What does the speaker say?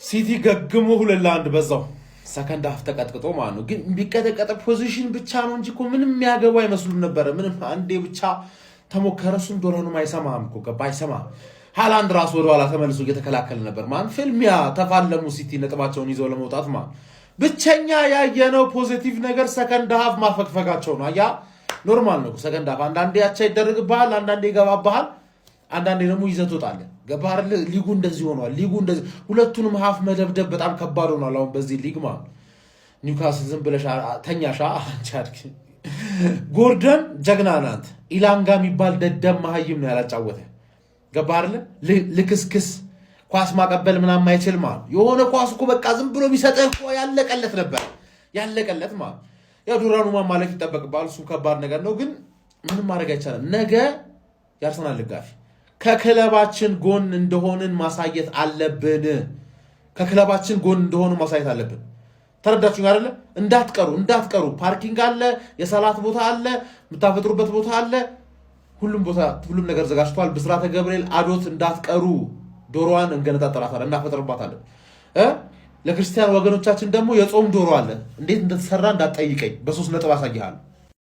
ሲቲ ገግሞ 2-1 በዛው ሰከንድ ሃፍ ተቀጥቅጦ ማለት ነው። ግን ቢቀጠቀጠ ፖዚሽን ብቻ ነው እንጂ እኮ ምንም የሚያገባ አይመስሉም ነበር። ምንም አንዴ ብቻ ተሞከረሱም ዶላኑም አይሰማም እኮ አይሰማም። ሃላንድ ራሱ ወደ ኋላ ተመልሶ እየተከላከለ ነበር ማለት ፊልሚያ ተፋለሙ ሲቲ ነጥባቸውን ይዘው ለመውጣት ማለት ብቸኛ ያየነው ፖዚቲቭ ነገር ሰከንድ ሃፍ ማፈግፈጋቸው ነው። ያ ኖርማል ነው። ሰከንድ ሃፍ አንዳንዴ ያቻ ይደረግብሃል፣ አንዳንዴ ይገባብሃል፣ አንዳንዴ ደግሞ ይዘት ወጣለ። ገባር ሊጉ እንደዚህ ሆኗል። ሊጉ እንደዚህ ሁለቱንም ሃፍ መደብደብ በጣም ከባድ ሆኗል። አሁን በዚህ ሊግ ማለት ኒውካስል ዝም ብለሽ ተኛሻ አንቻድክ ጎርደን ጀግና ናት። ኢላንጋ የሚባል ደደብ መሀይም ነው ያላጫወተ። ገባር ልክስክስ ኳስ ማቀበል ምናምን አይችል ማለት የሆነ ኳስ እኮ በቃ ዝም ብሎ የሚሰጥህ እኮ ያለቀለት ነበር ያለቀለት ማለት ያው ዱራኑማ ማለት ይጠበቅባል። እሱ ከባድ ነገር ነው፣ ግን ምንም ማድረግ አይቻልም። ነገ ያርሰናል ልጋፊ ከክለባችን ጎን እንደሆንን ማሳየት አለብን። ከክለባችን ጎን እንደሆንን ማሳየት አለብን። ተረዳችሁኝ አይደለ? እንዳትቀሩ። ፓርኪንግ አለ፣ የሰላት ቦታ አለ፣ የምታፈጥሩበት ቦታ አለ። ሁሉም ነገር ዘጋጅቷል። ብስራተ ገብርኤል አዶት እንዳትቀሩ። ዶሮዋን እንገነጣጠራታለን፣ እናፈጥርባታለን። ለክርስቲያን ወገኖቻችን ደግሞ የጾም ዶሮ አለ። እንዴት እንደተሰራ እንዳትጠይቀኝ፣ በ3 ነጥብ አሳይሃለሁ።